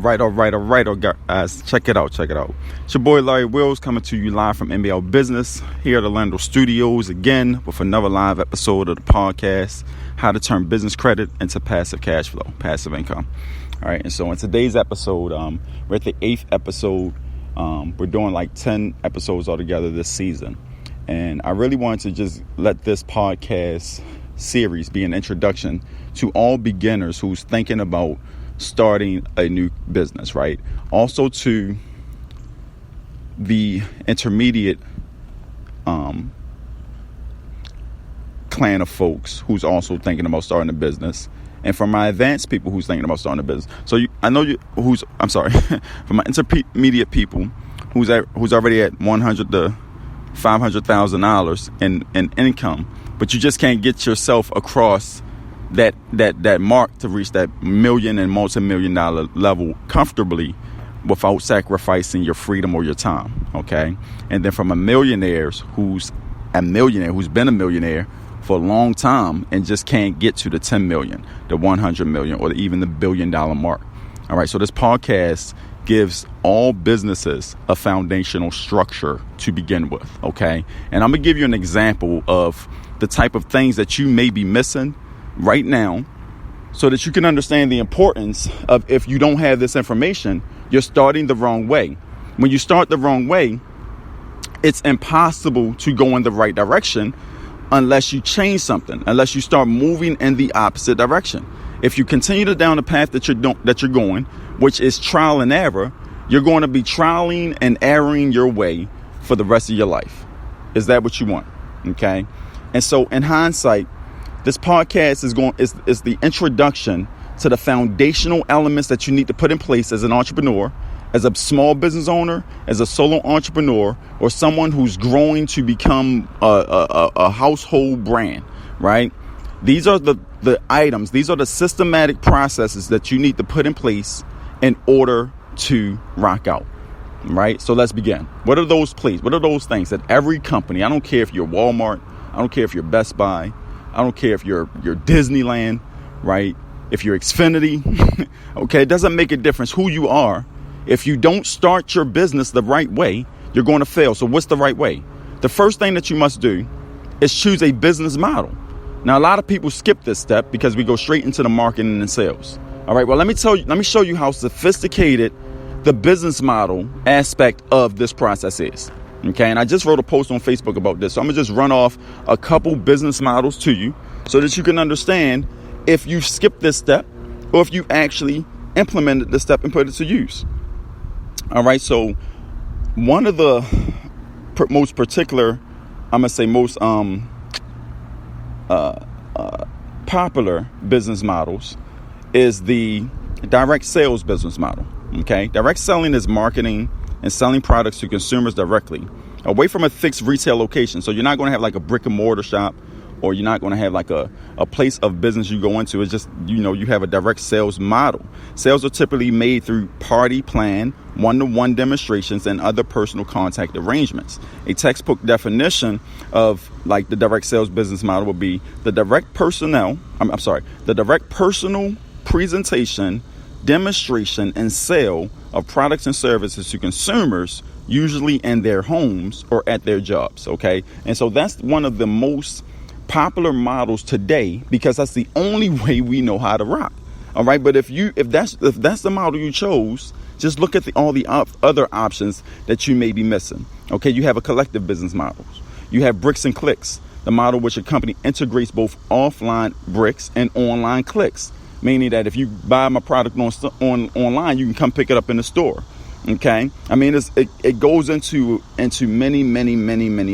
All right, guys. Check it out. It's your boy Larry Wills coming to you live from NBL Business here at Orlando Studios again with another live episode of the podcast, How to Turn Business Credit into Passive Cash Flow, Passive Income. All right, and so in today's episode, we're at the 8th episode. We're doing like 10 episodes altogether this season. And I really wanted to just let this podcast series be an introduction to all beginners who's thinking about starting a new business, right? Also to the intermediate clan of folks who's also thinking about starting a business, and for my advanced people who's thinking about starting a business. So for my intermediate people who's already at $100,000 to $500,000 in income, but you just can't get yourself across that mark to reach that million and multi-million-dollar level comfortably without sacrificing your freedom or your time. Okay. And then from a millionaire who's been a millionaire for a long time and just can't get to the 10 million, the 100 million, or even the $1 billion mark. All right. So this podcast gives all businesses a foundational structure to begin with. Okay. And I'm going to give you an example of the type of things that you may be missing right now, so that you can understand the importance of, if you don't have this information, you're starting the wrong way. When you start the wrong way, it's impossible to go in the right direction unless you change something, unless you start moving in the opposite direction. If you continue down the path that you're going, which is trial and error, you're going to be trialing and erroring your way for the rest of your life. Is that what you want? Okay. And so in hindsight, this podcast is the introduction to the foundational elements that you need to put in place as an entrepreneur, as a small business owner, as a solo entrepreneur, or someone who's growing to become a household brand, right? These are the items, these are the systematic processes that you need to put in place in order to rock out, right? So let's begin. What are those things that every company, I don't care if you're Walmart, I don't care if you're Best Buy, I don't care if you're Disneyland, right? If you're Xfinity, okay, it doesn't make a difference who you are. If you don't start your business the right way, you're going to fail. So what's the right way? The first thing that you must do is choose a business model. Now, a lot of people skip this step because we go straight into the marketing and sales. All right, well, let me show you how sophisticated the business model aspect of this process is. Okay, and I just wrote a post on Facebook about this. So I'm going to just run off a couple business models to you so that you can understand if you skipped this step or if you actually implemented this step and put it to use. All right, so one of the most particular, I'm going to say most popular business models is the direct sales business model. Okay, direct selling is marketing and selling products to consumers directly away from a fixed retail location. So you're not going to have like a brick and mortar shop, or you're not going to have like a place of business you go into. It's just, you have a direct sales model. Sales are typically made through party plan, one-to-one demonstrations, and other personal contact arrangements. A textbook definition of like the direct sales business model would be the direct personal presentation, demonstration, and sale of products and services to consumers, usually in their homes or at their jobs. Okay. And so that's one of the most popular models today, because that's the only way we know how to rock. All right. But if that's the model you chose, just look at all the other options that you may be missing. Okay. You have a collective business model. You have bricks and clicks, the model which a company integrates both offline bricks and online clicks. Meaning that if you buy my product online, you can come pick it up in the store. Okay. I mean, it goes into many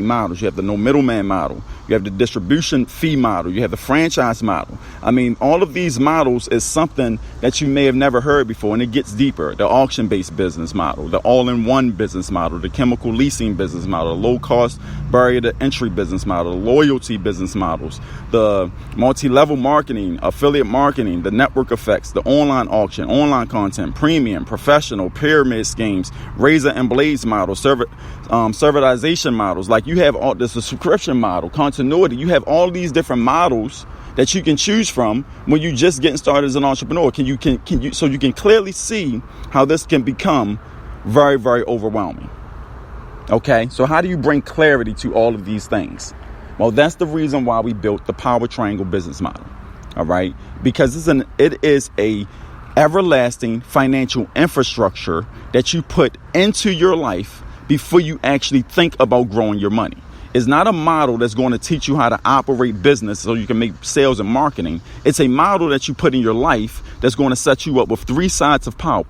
models. You have the no middleman model. You have the distribution fee model. You have the franchise model. I mean, all of these models is something that you may have never heard before, and it gets deeper. The auction-based business model, the all-in-one business model, the chemical leasing business model, the low-cost barrier to entry business model, the loyalty business models, the multi-level marketing, affiliate marketing, the network effects, the online auction, online content, premium, professional, pyramid schemes, razor and blades models, servitization models. Like you have all this subscription model, continuity. You have all these different models that you can choose from when you just getting started as an entrepreneur. So you can clearly see how this can become very, very overwhelming. Okay, so how do you bring clarity to all of these things? Well, that's the reason why we built the Power Triangle business model. All right, because it is a everlasting financial infrastructure that you put into your life before you actually think about growing your money. It's not a model that's going to teach you how to operate business so you can make sales and marketing. It's a model that you put in your life that's going to set you up with 3 sides of power,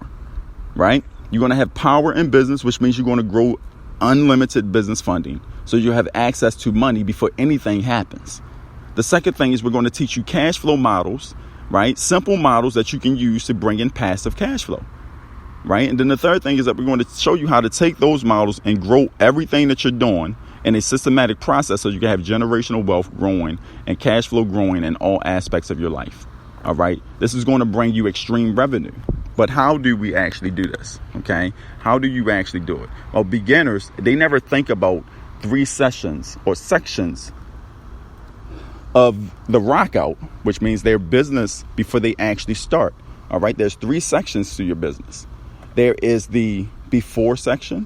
right? You're going to have power in business, which means you're going to grow unlimited business funding. So you have access to money before anything happens. The second thing is we're going to teach you cash flow models, right? Simple models that you can use to bring in passive cash flow, right? And then the third thing is that we're going to show you how to take those models and grow everything that you're doing in a systematic process so you can have generational wealth growing and cash flow growing in all aspects of your life. All right. This is going to bring you extreme revenue. But how do we actually do this? Okay. How do you actually do it? Well, beginners, they never think about 3 sessions or sections of the rock out, which means their business before they actually start. All right. There's 3 sections to your business. There is the before section,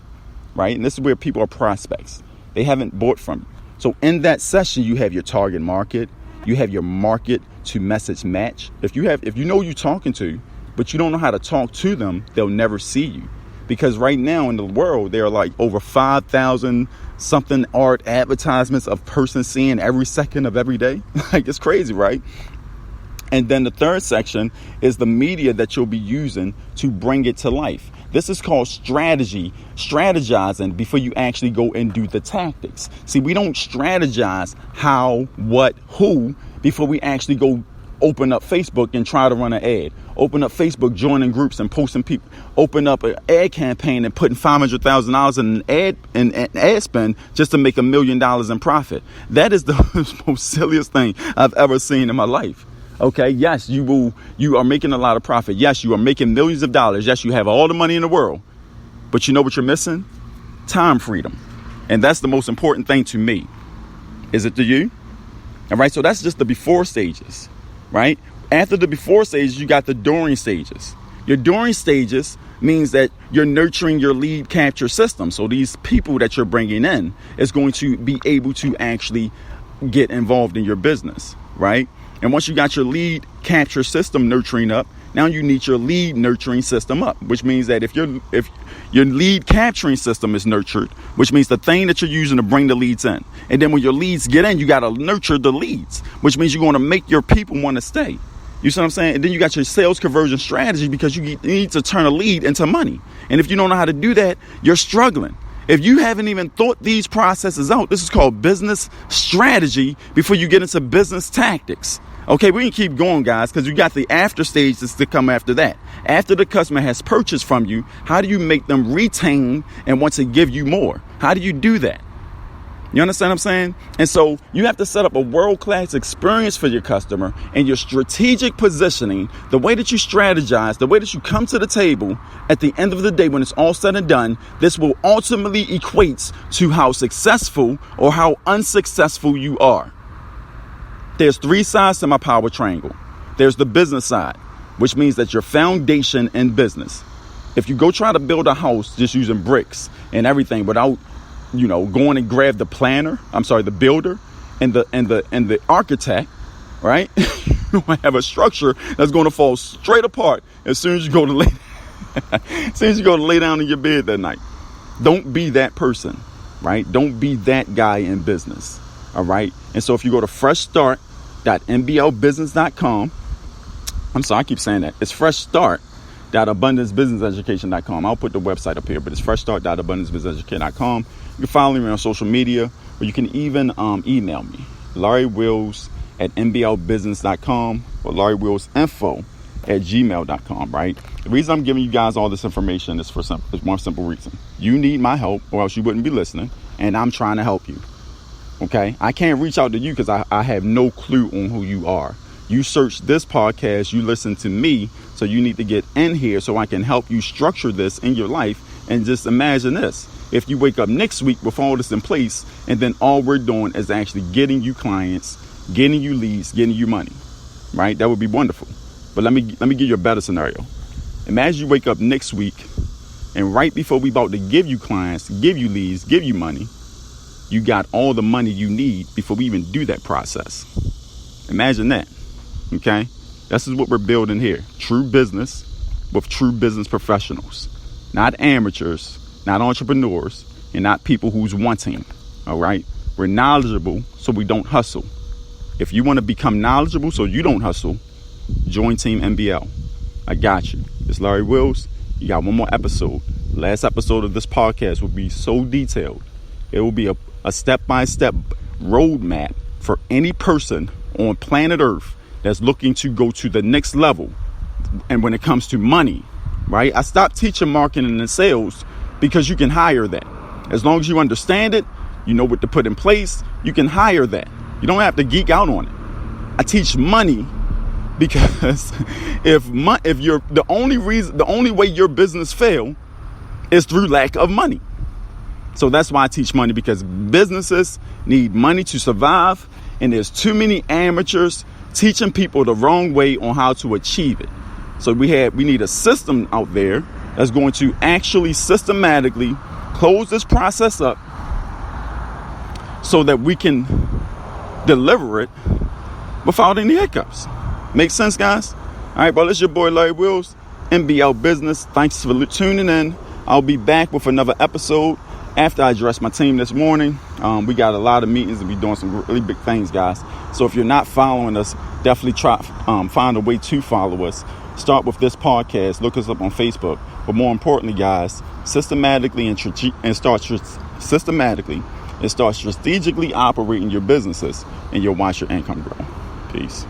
right? And this is where people are prospects. They haven't bought from you. So in that session, you have your target market. You have your market to message match. If you know who you're talking to, but you don't know how to talk to them, they'll never see you. Because right now in the world, there are like over 5,000 something art advertisements of person seeing every second of every day. Like, it's crazy, right? And then the third section is the media that you'll be using to bring it to life. This is called strategizing before you actually go and do the tactics. See, we don't strategize how, what, who before we actually go open up Facebook and try to run an ad. Open up Facebook, joining groups and posting people. Open up an ad campaign and putting $500,000 in an ad spend just to make $1 million in profit. That is the most silliest thing I've ever seen in my life. Okay, yes, you are making a lot of profit. Yes, you are making millions of dollars. Yes, you have all the money in the world. But you know what you're missing? Time freedom. And that's the most important thing to me. Is it to you? All right, so that's just the before stages, right? After the before stages, you got the during stages. Your during stages means that you're nurturing your lead capture system. So these people that you're bringing in is going to be able to actually get involved in your business, right? And once you got your lead capture system nurturing up, now you need your lead nurturing system up, which means that if your lead capturing system is nurtured, which means the thing that you're using to bring the leads in. And then when your leads get in, you got to nurture the leads, which means you're going to make your people want to stay. You see what I'm saying? And then you got your sales conversion strategy because you need to turn a lead into money. And if you don't know how to do that, you're struggling. If you haven't even thought these processes out, this is called business strategy before you get into business tactics. Okay, we can keep going, guys, because you got the after stages to come after that. After the customer has purchased from you, how do you make them retain and want to give you more? How do you do that? You understand what I'm saying? And so you have to set up a world-class experience for your customer, and your strategic positioning, the way that you strategize, the way that you come to the table at the end of the day when it's all said and done, this will ultimately equate to how successful or how unsuccessful you are. There's 3 sides to my power triangle. There's the business side, which means that your foundation in business. If you go try to build a house just using bricks and everything without, going and grab the builder and the architect, right? You have a structure that's going to fall straight apart as soon as you go to lay down in your bed that night. Don't be that person, right? Don't be that guy in business. All right. And so if you go to freshstart.mblbusiness.com, I'm sorry, I keep saying that. It's freshstart.abundancebusinesseducation.com. I'll put the website up here, but it's freshstart.abundancebusinesseducation.com. You can follow me on social media, or you can even email me, LarryWills@mblbusiness.com or LarryWillsInfo@gmail.com, right? The reason I'm giving you guys all this information is for one simple reason. You need my help, or else you wouldn't be listening, and I'm trying to help you. Okay, I can't reach out to you because I have no clue on who you are. You search this podcast, you listen to me, so you need to get in here so I can help you structure this in your life. And just imagine this. If you wake up next week with all this in place, and then all we're doing is actually getting you clients, getting you leads, getting you money, right? That would be wonderful. But let me give you a better scenario. Imagine you wake up next week, and right before we about to give you clients, give you leads, give you money, you got all the money you need before we even do that process. Imagine that, okay? This is what we're building here. True business with true business professionals. Not amateurs, not entrepreneurs, and not people who's wanting, all right? We're knowledgeable so we don't hustle. If you want to become knowledgeable so you don't hustle, join Team NBL. I got you. It's Larry Wills. You got one more episode. Last episode of this podcast will be so detailed. It will be a step-by-step roadmap for any person on planet Earth that's looking to go to the next level. And when it comes to money, right? I stopped teaching marketing and sales because you can hire that. As long as you understand it, you know what to put in place, you can hire that. You don't have to geek out on it. I teach money because if you're the only way your business fail is through lack of money. So that's why I teach money, because businesses need money to survive, and there's too many amateurs teaching people the wrong way on how to achieve it. So we need a system out there that's going to actually systematically close this process up so that we can deliver it without any hiccups. Make sense, guys? All right, bro, it's your boy Larry Wills, NBL Business. Thanks for tuning in. I'll be back with another episode after I address my team this morning. We got a lot of meetings and we're doing some really big things, guys. So if you're not following us, definitely try find a way to follow us. Start with this podcast. Look us up on Facebook. But more importantly, guys, systematically and start strategically operating your businesses, and you'll watch your income grow. Peace.